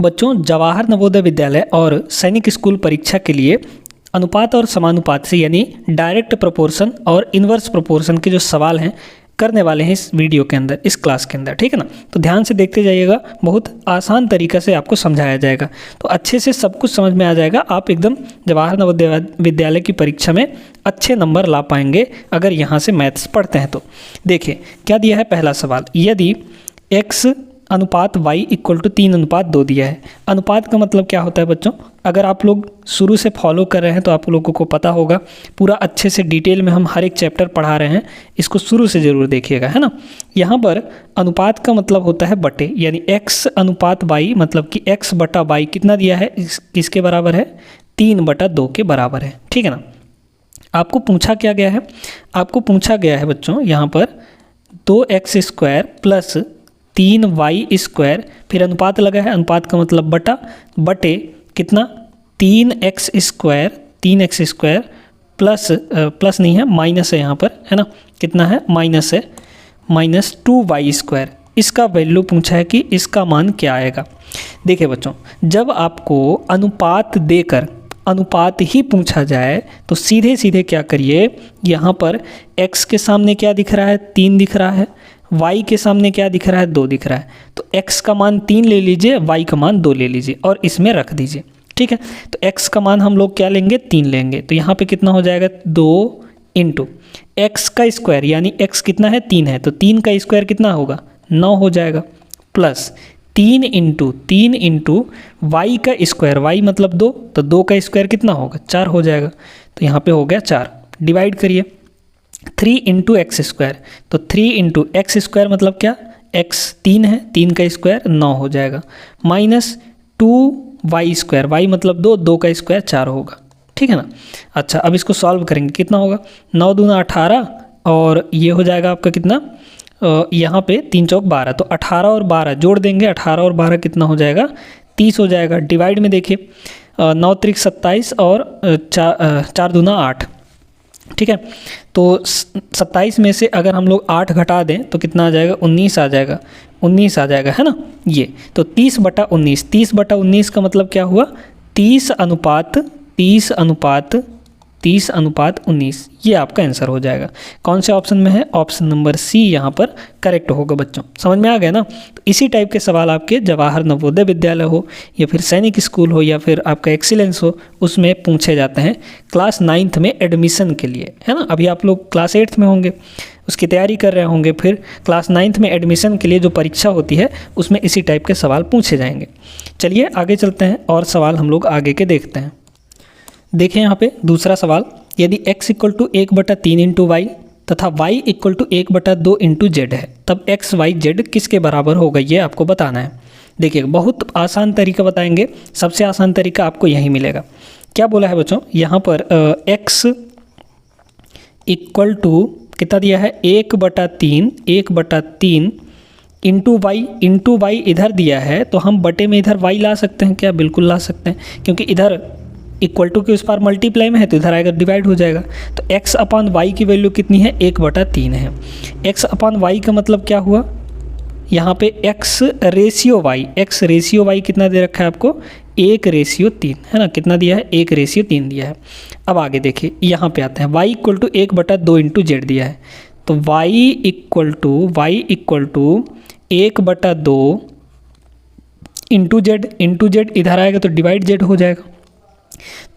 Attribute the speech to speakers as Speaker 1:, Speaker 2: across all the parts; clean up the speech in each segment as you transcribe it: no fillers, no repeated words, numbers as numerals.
Speaker 1: बच्चों, जवाहर नवोदय विद्यालय और सैनिक स्कूल परीक्षा के लिए अनुपात और समानुपात से यानी डायरेक्ट प्रोपोर्शन और इन्वर्स प्रोपोर्शन के जो सवाल हैं करने वाले हैं इस वीडियो के अंदर, इस क्लास के अंदर, ठीक है ना। तो ध्यान से देखते जाइएगा, बहुत आसान तरीक़ा से आपको समझाया जाएगा, तो अच्छे से सब कुछ समझ में आ जाएगा। आप एकदम जवाहर नवोदय विद्यालय की परीक्षा में अच्छे नंबर ला पाएंगे अगर यहाँ से मैथ्स पढ़ते हैं तो। देखिए क्या दिया है पहला सवाल, यदि x अनुपात y इक्वल टू 3:2 दिया है। अनुपात का मतलब क्या होता है बच्चों, अगर आप लोग शुरू से फॉलो कर रहे हैं तो आप लोगों को पता होगा, पूरा अच्छे से डिटेल में हम हर एक चैप्टर पढ़ा रहे हैं, इसको शुरू से ज़रूर देखिएगा, है ना। यहाँ पर अनुपात का मतलब होता है बटे, यानी x अनुपात y मतलब कि x बटा y कितना दिया है, किसके बराबर है, 3/2 के बराबर है, ठीक है ना। आपको पूछा क्या गया है, आपको पूछा गया है बच्चों यहाँ पर 2x² प्लस 3y², फिर अनुपात लगा है, अनुपात का मतलब बटा, बटे कितना 3x² प्लस नहीं है, माइनस है यहाँ पर, है ना, कितना है, माइनस है, -2y²। इसका वैल्यू पूछा है कि इसका मान क्या आएगा। देखिए बच्चों, जब आपको अनुपात देकर अनुपात ही पूछा जाए तो सीधे सीधे क्या करिए, यहाँ पर x के सामने क्या दिख रहा है, 3 दिख रहा है, y के सामने क्या दिख रहा है, 2 दिख रहा है, तो x का मान 3 ले लीजिए, y का मान 2 ले लीजिए और इसमें रख दीजिए, ठीक है। तो x का मान हम लोग क्या लेंगे, 3 लेंगे, तो यहाँ पे कितना हो जाएगा, 2 इंटू x का स्क्वायर, यानी x कितना है, 3 है, तो 3 का स्क्वायर कितना होगा, 9 हो जाएगा, प्लस 3 इंटू y का स्क्वायर, y मतलब 2, तो 2 का स्क्वायर कितना होगा, 4 हो जाएगा, तो यहाँ पे हो गया 4। डिवाइड करिए 3 इंटू x², तो 3 इंटू x² मतलब क्या, x 3 है, 3 का स्क्वायर 9 हो जाएगा, -2y², y मतलब 2, 2 का स्क्वायर 4 होगा, ठीक है ना। अच्छा, अब इसको सॉल्व करेंगे, कितना होगा, 9 दूना 18 और ये हो जाएगा आपका कितना, यहाँ पे 3 चौक 12, तो 18 और 12 जोड़ देंगे, 18 और 12 कितना हो जाएगा, 30 हो जाएगा। डिवाइड में देखिए 9 त्रिक 27 और 4 दूना 8, ठीक है। तो 27 में से अगर हम लोग 8 घटा दें तो कितना आ जाएगा, 19 आ जाएगा, 19 आ जाएगा, है ना। ये तो 30/19, 30/19 का मतलब क्या हुआ, 30 अनुपात 19, ये आपका आंसर हो जाएगा। कौन से ऑप्शन में है, ऑप्शन नंबर सी यहाँ पर करेक्ट होगा बच्चों। समझ में आ गया ना। तो इसी टाइप के सवाल आपके जवाहर नवोदय विद्यालय हो या फिर सैनिक स्कूल हो या फिर आपका एक्सीलेंस हो, उसमें पूछे जाते हैं क्लास 9th में एडमिशन के लिए, है ना। अभी आप लोग क्लास 8th में होंगे, उसकी तैयारी कर रहे होंगे, फिर क्लास 9th में एडमिशन के लिए जो परीक्षा होती है उसमें इसी टाइप के सवाल पूछे जाएंगे। चलिए आगे चलते हैं और सवाल हम लोग आगे के देखते हैं। देखें यहाँ पे दूसरा सवाल, यदि x equal to 1/3 into y तथा y equal to 1/2 into z है, तब x y z किसके बराबर होगा, ये आपको बताना है। देखिए बहुत आसान तरीका बताएंगे, सबसे आसान तरीका आपको यहीं मिलेगा। क्या बोला है बच्चों, यहाँ पर x इक्वल टू कितना दिया है, 1/3 इंटू वाई इधर दिया है, तो हम बटे में इधर y ला सकते हैं क्या, बिल्कुल ला सकते हैं, क्योंकि इधर इक्वल टू के उस पार मल्टीप्लाई में है तो इधर आएगा डिवाइड हो जाएगा। तो x/y की वैल्यू कितनी है, 1/3 है। x/y का मतलब क्या हुआ, यहाँ पे x रेशियो y कितना दे रखा है आपको, 1/3, है ना, कितना दिया है, 1/3 दिया है। अब आगे देखिए यहाँ पे आते हैं, y equal to 1/2 into z दिया है, तो y equal to 1/2 into z इधर आएगा तो डिवाइड जेड हो जाएगा।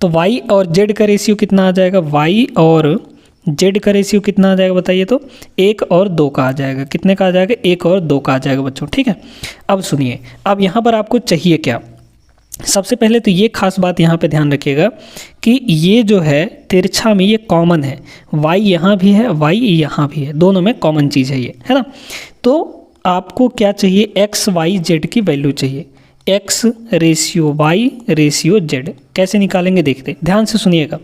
Speaker 1: तो y और z का रेशियो कितना आ जाएगा, y और z का रेशियो कितना आ जाएगा बताइए, तो 1 और 2 का आ जाएगा, कितने का आ जाएगा, 1 और 2 का आ जाएगा बच्चों, ठीक है। अब सुनिए, अब यहाँ पर आपको चाहिए क्या, सबसे पहले तो ये खास बात यहाँ पे ध्यान रखिएगा कि ये जो है तिरछा में ये कॉमन है, y यहाँ भी है, y यहाँ भी है, दोनों में कॉमन चीज़ है ये, है ना। तो आपको क्या चाहिए, x y z की वैल्यू चाहिए, x ratio y ratio z कैसे निकालेंगे देखते, ध्यान से सुनिएगा।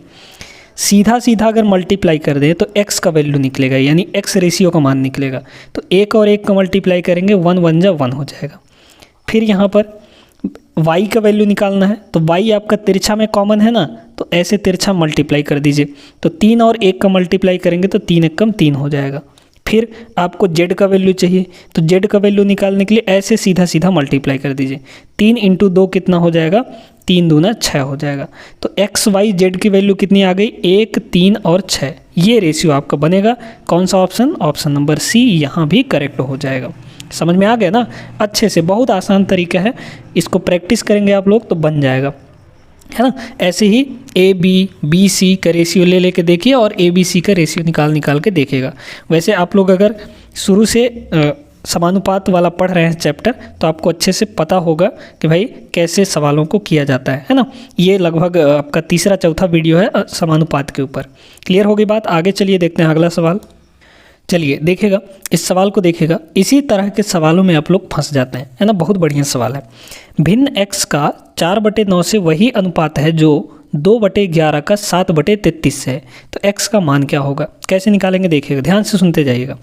Speaker 1: सीधा अगर मल्टीप्लाई कर दें तो x का वैल्यू निकलेगा, यानी x रेशियो का मान निकलेगा, तो 1 और 1 का मल्टीप्लाई करेंगे, 1 1 जा 1 हो जाएगा। फिर यहाँ पर y का वैल्यू निकालना है, तो y आपका तिरछा में कॉमन है ना, तो ऐसे तिरछा मल्टीप्लाई कर दीजिए, तो 3 और 1 का मल्टीप्लाई करेंगे तो 3 1 कम 3 हो जाएगा। फिर आपको जेड का वैल्यू चाहिए, तो जेड का वैल्यू निकालने के लिए ऐसे सीधा सीधा मल्टीप्लाई कर दीजिए। 3 × 2 कितना हो जाएगा, 3 दूना 6 हो जाएगा। तो एक्स वाई जेड की वैल्यू कितनी आ गई, 1, 3 और 6। ये रेशियो आपका बनेगा। कौन सा ऑप्शन, ऑप्शन नंबर सी यहाँ भी करेक्ट हो जाएगा। समझ में आ गया ना, अच्छे से, बहुत आसान तरीका है, इसको प्रैक्टिस करेंगे आप लोग तो बन जाएगा, है ना। ऐसे ही ए बी सी का रेशियो ले लेके देखिए और ए बी सी का रेशियो निकाल के देखिएगा। वैसे आप लोग अगर शुरू से समानुपात वाला पढ़ रहे हैं चैप्टर तो आपको अच्छे से पता होगा कि भाई कैसे सवालों को किया जाता है ना। ये लगभग आपका तीसरा चौथा वीडियो है समानुपात के ऊपर। क्लियर हो गई बात, आगे चलिए देखते हैं अगला सवाल। चलिए देखिएगा, इस सवाल को देखिएगा। इसी तरह के सवालों में आप लोग फंस जाते हैं, है ना। बहुत बढ़िया सवाल है। भिन्न x का 4/9 से वही अनुपात है जो 2/11 का 7/33 से है, तो x का मान क्या होगा, कैसे निकालेंगे देखिएगा, ध्यान से सुनते जाइएगा।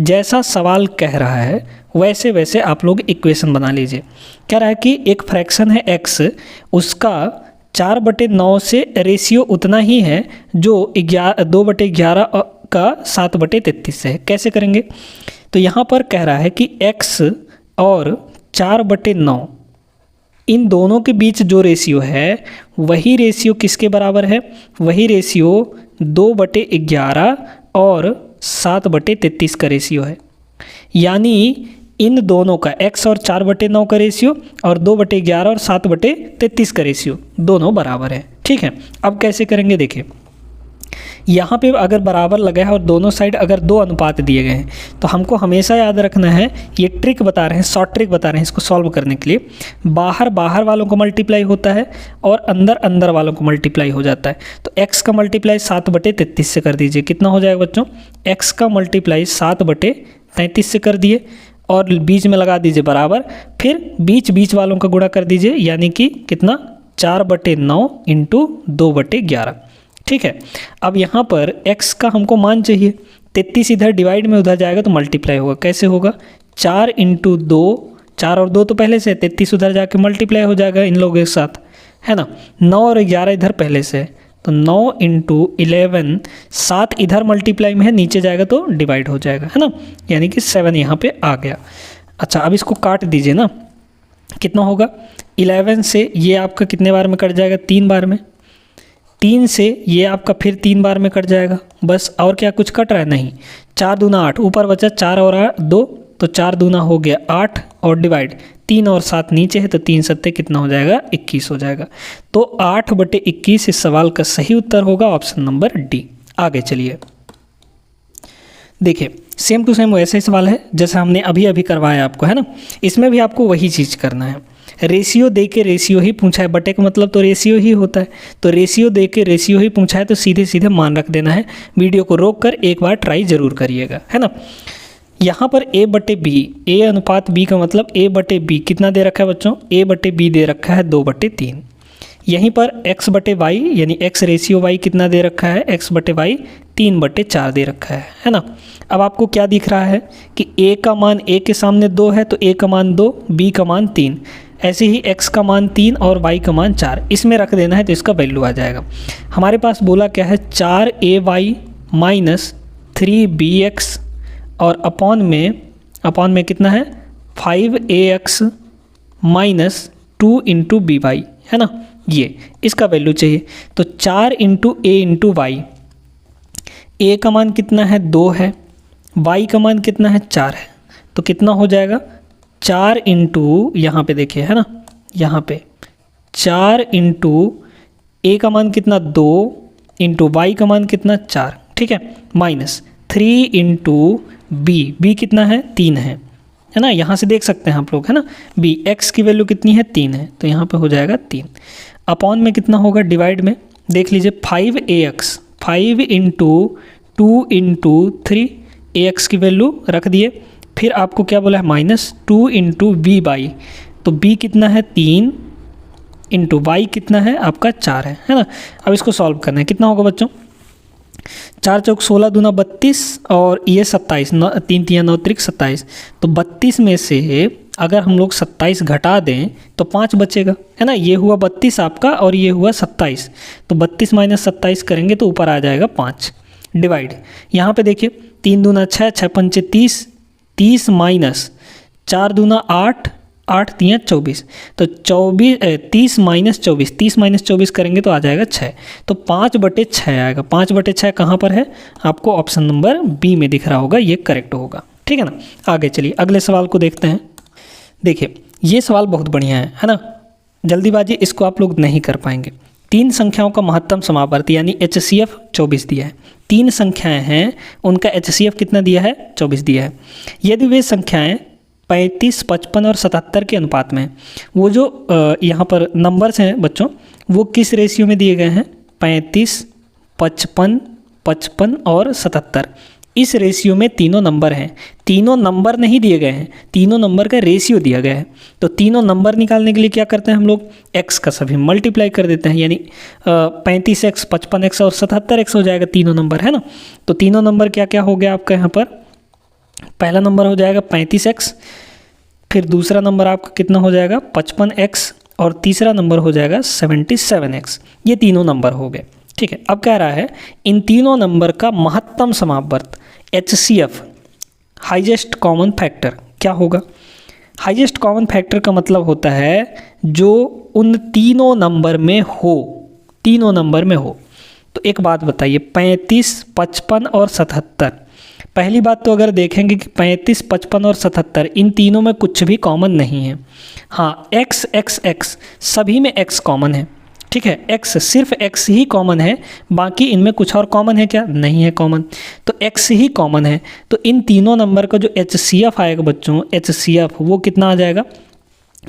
Speaker 1: जैसा सवाल कह रहा है वैसे वैसे आप लोग इक्वेशन बना लीजिए। कह रहा है कि एक फ्रैक्शन है x, उसका 4/9 से रेशियो उतना ही है जो 2/11 का 7/33 से है। कैसे करेंगे, तो यहाँ पर कह रहा है कि x और 4/9 इन दोनों के बीच जो रेशियो है वही रेशियो किसके बराबर है, वही रेशियो 2/11 और 7/33 का रेशियो है। यानी इन दोनों का x और 4/9 का रेशियो और 2/11 और 7/33 का रेशियो दोनों बराबर है। ठीक है, अब कैसे करेंगे देखिए। यहाँ पे अगर बराबर लगा है और दोनों साइड अगर 2 अनुपात दिए गए हैं तो हमको हमेशा याद रखना है, ये ट्रिक बता रहे हैं, शॉर्ट ट्रिक बता रहे हैं इसको सॉल्व करने के लिए। बाहर वालों को मल्टीप्लाई होता है और अंदर वालों को मल्टीप्लाई हो जाता है। तो x का मल्टीप्लाई 7/33 से कर दीजिए। कितना हो जाएगा बच्चों, x का मल्टीप्लाई 7/33 से कर दिए और बीच में लगा दीजिए बराबर, फिर बीच वालों का गुणा कर दीजिए, यानी कि कितना, 4/9 × 2/11। ठीक है, अब यहाँ पर x का हमको मान चाहिए। 33 इधर डिवाइड में उधर जाएगा तो मल्टीप्लाई होगा। कैसे होगा, 4 × 2, 4 और 2 तो पहले से, 33 उधर जाके मल्टीप्लाई हो जाएगा इन लोगों के साथ, है ना। 9 और 11 इधर पहले से है तो 9 × 11, 7 इधर मल्टीप्लाई में है, नीचे जाएगा तो डिवाइड हो जाएगा, है ना, यानी कि 7 यहाँ पे आ गया। अच्छा, अब इसको काट दीजिए ना, कितना होगा, 11 से ये आपका कितने बार में कट जाएगा, 3 बार में। 3 से ये आपका फिर 3 बार में कट जाएगा, बस। और क्या कुछ कट रहा है, नहीं। 4 दूना 8, ऊपर बचा 4 और 2, तो 4 दूना हो गया 8 और डिवाइड 3 और 7 नीचे है तो 3 सत्ते कितना हो जाएगा, 21 हो जाएगा। तो 8/21 इस सवाल का सही उत्तर होगा ऑप्शन नंबर डी। आगे चलिए देखिए, सेम टू सेम वैसा ही सवाल है जैसा हमने अभी करवाया आपको, है ना। इसमें भी आपको वही चीज़ करना है। रेशियो दे के रेशियो ही पूछा है, बटे का मतलब तो रेशियो ही होता है, तो रेशियो दे के रेशियो ही पूछा है तो सीधे सीधे मान रख देना है। वीडियो को रोक कर एक बार ट्राई जरूर करिएगा, है ना। यहाँ पर a/b, a अनुपात b का मतलब a/b कितना दे रखा है बच्चों, a/b दे रखा है 2/3। यहीं पर x/y यानी x रेशियो y कितना दे रखा है, x/y 3/4 दे रखा है ना। अब आपको क्या दिख रहा है कि a का मान a के सामने 2 है तो a का मान 2, b का मान 3, ऐसे ही x का मान 3 और y का मान 4 इसमें रख देना है तो इसका वैल्यू आ जाएगा। हमारे पास बोला क्या है, 4ay माइनस 3bx और अपॉन में कितना है, 5ax माइनस 2 × by, है ना। ये इसका वैल्यू चाहिए तो 4 × a × y, a का मान कितना है, 2 है, y का मान कितना है, 4 है, तो कितना हो जाएगा, 4 × यहाँ पे देखिए, है ना, यहाँ पे 4 × a का मान कितना, 2 × y का मान कितना, 4, ठीक है, माइनस 3 × b कितना है, 3 है ना। यहाँ से देख सकते हैं आप लोग, है ना, b x की वैल्यू कितनी है, 3 है, तो यहाँ पे हो जाएगा 3। अपॉन में कितना होगा, डिवाइड में देख लीजिए 5ax, 5 × 2 × 3 ax की वैल्यू रख दिए, फिर आपको क्या बोला है, माइनस 2 × b/, तो b कितना है, 3 × y कितना है आपका, 4 है ना। अब इसको सॉल्व करना है, कितना होगा बच्चों, 4 चौक 16 दूना 32 और ये 27, 3 × 9 = 27, तो 32 में से अगर हम लोग 27 घटा दें तो 5 बचेगा, है ना। ये हुआ 32 आपका और ये हुआ 27, तो 32 - 27 करेंगे तो ऊपर आ जाएगा 5। डिवाइड, यहाँ पे देखिए 3 दूना 6, 6 पंचे 30, 30 माइनस 4 दूना 8, 8 तियाँ 24, तो 30 माइनस 24, 30 माइनस 24 करेंगे तो आ जाएगा 6, तो 5/6 आएगा। 5/6 कहाँ पर है? आपको ऑप्शन नंबर बी में दिख रहा होगा, ये करेक्ट होगा। ठीक है ना। आगे चलिए अगले सवाल को देखते हैं। देखिए ये सवाल बहुत बढ़िया है ना, जल्दीबाजी इसको आप लोग नहीं कर पाएंगे। 3 संख्याओं का महत्तम समावर्ती यानी HCF 24 दिया है। 3 संख्याएं हैं, उनका HCF कितना दिया है? 24 दिया है। यदि वे संख्याएं 35, 55 और 77 के अनुपात में, वो जो यहाँ पर नंबर्स हैं बच्चों, वो किस रेशियो में दिए गए हैं? 35, 55, 55 और 77, इस रेशियो में तीनों नंबर हैं। तीनों नंबर नहीं दिए गए हैं, तीनों नंबर का रेशियो दिया गया है। तो तीनों नंबर निकालने के लिए क्या करते हैं हम लोग? x का सभी मल्टीप्लाई कर देते हैं, यानी 35x, 55x और 77x हो जाएगा, तीनों नंबर है ना। तो तीनों नंबर क्या क्या हो गया आपका यहाँ पर? पहला नंबर हो जाएगा 35x, फिर दूसरा नंबर आपका कितना हो जाएगा? 55x, और तीसरा नंबर हो जाएगा 77x। ये तीनों नंबर हो गए। ठीक है, अब कह रहा है इन तीनों नंबर का महत्तम समावर्त HCF हाईएस्ट कॉमन फैक्टर क्या होगा? हाईएस्ट कॉमन फैक्टर का मतलब होता है जो उन तीनों नंबर में हो, तीनों नंबर में हो। तो एक बात बताइए, 35, 55 और 77, पहली बात तो अगर देखेंगे कि 35, 55 और 77 इन तीनों में कुछ भी कॉमन नहीं है। हाँ, x x x सभी में x कॉमन है। ठीक है, x सिर्फ x ही कॉमन है, बाकी इनमें कुछ और कॉमन है क्या? नहीं है कॉमन, तो x ही कॉमन है। तो इन तीनों नंबर का जो HCF आएगा बच्चों, HCF वो कितना आ जाएगा?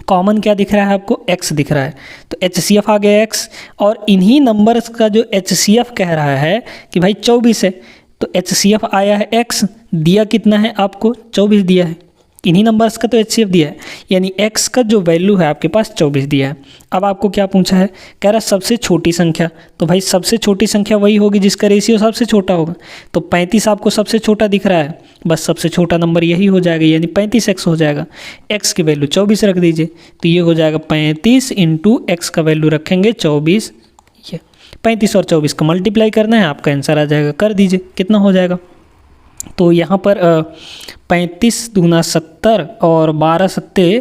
Speaker 1: कॉमन क्या दिख रहा है आपको? x दिख रहा है, तो HCF आ गया x। और इन्हीं नंबर्स का जो HCF कह रहा है कि भाई 24 है, तो HCF आया है x, दिया कितना है आपको? 24 दिया है। इन्हीं नंबर्स का तो HCF दिया है, यानी x का जो वैल्यू है आपके पास 24 दिया है। अब आपको क्या पूछा है? कह रहा है सबसे छोटी संख्या, तो भाई सबसे छोटी संख्या वही होगी जिसका रेशियो सबसे छोटा होगा। तो 35 आपको सबसे छोटा दिख रहा है, बस सबसे छोटा नंबर यही हो जाएगा, यानी 35x हो जाएगा। x की वैल्यू 24 रख दीजिए, तो ये हो जाएगा 35 इंटू x का वैल्यू रखेंगे 24, ये 35 और 24 का मल्टीप्लाई करना है, आपका आंसर आ जाएगा। कर दीजिए, कितना हो जाएगा? तो यहाँ पर 35 दूना 70 और 12 सत्ते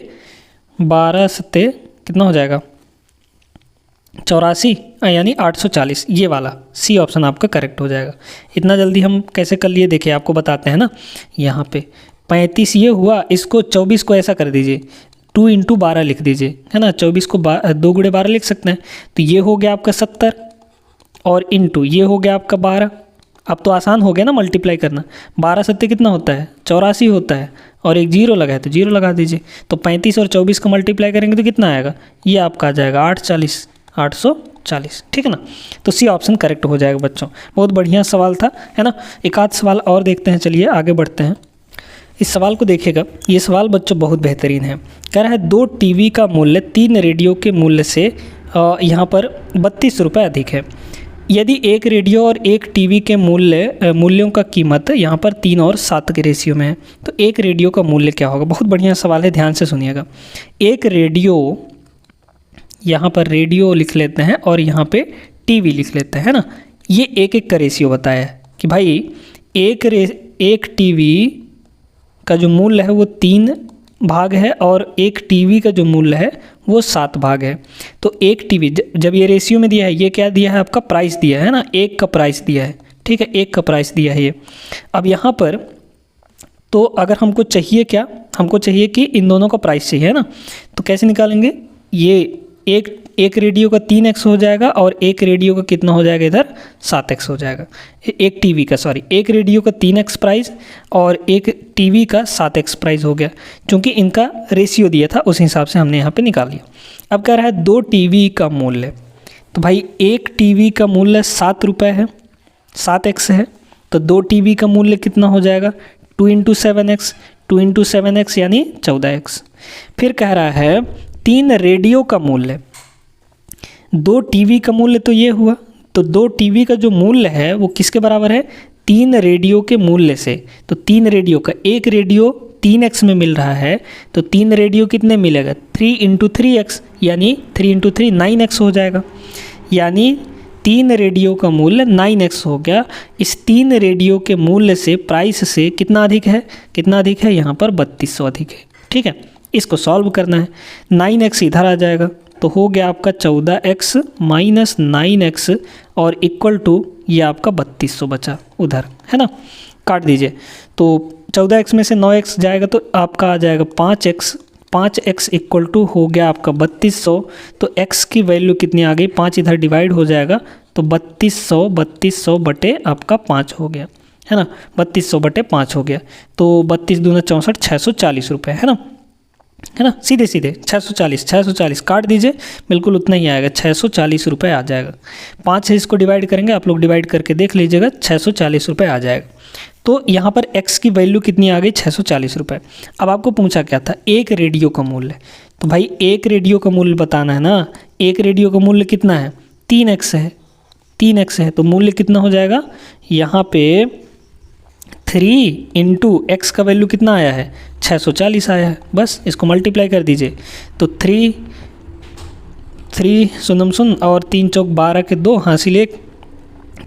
Speaker 1: कितना हो जाएगा? 84, यानी 840, ये वाला सी ऑप्शन आपका करेक्ट हो जाएगा। इतना जल्दी हम कैसे कर लिए देखिए, आपको बताते हैं ना। यहाँ पे 35 ये हुआ, इसको 24 को ऐसा कर दीजिए, 2 इंटू 12 लिख दीजिए, है ना। 24 को 2 गुणे 12 लिख सकते हैं, तो ये हो गया आपका 70 और इंटू ये हो गया आपका 12। अब तो आसान हो गया ना मल्टीप्लाई करना। 12 सत्ते कितना होता है? 84 होता है, और एक जीरो लगा है तो जीरो लगा दीजिए। तो 35 और 24 को मल्टीप्लाई करेंगे तो कितना आएगा? ये आपका आ जाएगा 840। ठीक है ना। तो सी ऑप्शन करेक्ट हो जाएगा बच्चों। बहुत बढ़िया सवाल था, है ना। एक आध सवाल और देखते हैं, चलिए आगे बढ़ते हैं। इस सवाल को देखिएगा, ये सवाल बच्चों बहुत बेहतरीन है। कह रहा है 2 टीवी का मूल्य 3 रेडियो के मूल्य से यहाँ पर 32 रुपये अधिक है। यदि एक रेडियो और एक टीवी के मूल्यों का कीमत यहाँ पर 3 और 7 के रेशियो में है, तो एक रेडियो का मूल्य क्या होगा? बहुत बढ़िया सवाल है, ध्यान से सुनिएगा। एक रेडियो, यहाँ पर रेडियो लिख लेते हैं और यहाँ पे टीवी लिख लेते हैं, है ना। ये एक एक का रेशियो बताया है कि भाई एक टीवी का जो मूल्य है वो 3 भाग है और एक टीवी का जो मूल्य है वो 7 भाग है। तो एक टीवी, जब ये रेशियो में दिया है, ये क्या दिया है आपका? प्राइस दिया है ना, एक का प्राइस दिया है। ठीक है, एक का प्राइस दिया है ये। अब यहाँ पर तो अगर हमको चाहिए क्या? हमको चाहिए कि इन दोनों का प्राइस चाहिए, है ना। तो कैसे निकालेंगे? ये एक रेडियो का 3x हो जाएगा और एक रेडियो का कितना हो जाएगा? इधर 7x हो जाएगा। एक टीवी का, सॉरी, एक रेडियो का 3x प्राइस और एक टीवी का 7x प्राइस हो गया, क्योंकि इनका रेशियो दिया था उस हिसाब से हमने यहाँ पे निकाल लिया। अब कह रहा है 2 टीवी का मूल्य, तो भाई एक टीवी का मूल्य 7 रुपये है, 7x है, तो 2 टीवी का मूल्य कितना हो जाएगा? 2 इंटू 7x यानी 14x। फिर कह रहा है 3 रेडियो का मूल्य, 2 टीवी का मूल्य तो ये हुआ, तो 2 टीवी का जो मूल्य है वो किसके बराबर है? 3 रेडियो के मूल्य से। तो 3 रेडियो का, एक रेडियो 3x में मिल रहा है, तो 3 रेडियो कितने मिलेगा? 3 इंटू 3x, यानी 3 इंटू 3 9x हो जाएगा। यानी 3 रेडियो का मूल्य 9x हो गया। इस 3 रेडियो के मूल्य से, प्राइस से कितना अधिक है, कितना अधिक है, यहाँ पर 3200 अधिक है। ठीक है, इसको सॉल्व करना है। 9x इधर आ जाएगा तो हो गया आपका 14x माइनस 9x और इक्वल टू ये आपका 3200 बचा उधर, है ना। काट दीजिए तो 14x में से 9x जाएगा तो आपका आ जाएगा 5x इक्वल टू हो गया आपका 3200। तो x की वैल्यू कितनी आ गई, 5 इधर डिवाइड हो जाएगा तो 3200 बटे आपका 5 हो गया, है ना। 3200 बटे 5 हो गया तो 32 दूना 64, 640 रुपये, है ना, सीधे 640 काट दीजिए, बिल्कुल उतना ही आएगा, 640 रुपये आ जाएगा। 5 से इसको डिवाइड करेंगे, आप लोग डिवाइड करके देख लीजिएगा, 640 रुपये आ जाएगा। तो यहाँ पर x की वैल्यू कितनी आ गई, 640 रुपये। अब आपको पूछा क्या था, एक रेडियो का मूल्य, तो भाई एक रेडियो का मूल्य बताना है ना। एक रेडियो का मूल्य कितना है, 3x है, तो मूल्य कितना हो जाएगा, यहाँ पे 3 इंटू एक्स का वैल्यू कितना आया है, 640 आया है। बस इसको मल्टीप्लाई कर दीजिए तो 3 सुनम सुन और 3 चौक 12 के 2 हासिल 1,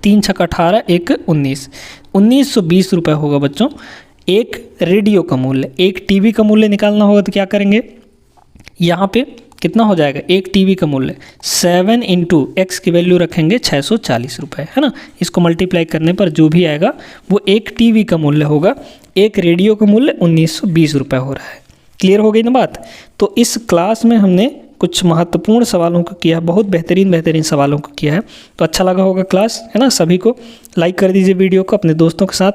Speaker 1: 3 छक 18 1 19, 1920 रुपये होगा बच्चों एक रेडियो का मूल्य। एक टीवी का मूल्य निकालना होगा तो क्या करेंगे, यहाँ पे कितना हो जाएगा, एक टीवी का मूल्य 7 इंटू एक्स की वैल्यू रखेंगे 640 रुपये, है ना। इसको मल्टीप्लाई करने पर जो भी आएगा वो एक टीवी का मूल्य होगा। एक रेडियो का मूल्य 1920 रुपये हो रहा है। क्लियर हो गई ना बात। तो इस क्लास में हमने कुछ महत्वपूर्ण सवालों को किया, बहुत बेहतरीन सवालों को किया है। तो अच्छा लगा होगा क्लास, है ना। सभी को लाइक कर दीजिए वीडियो को, अपने दोस्तों के साथ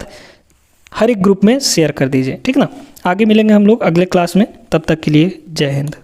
Speaker 1: हर एक ग्रुप में शेयर कर दीजिए, ठीक ना। आगे मिलेंगे हम लोग अगले क्लास में, तब तक के लिए जय हिंद।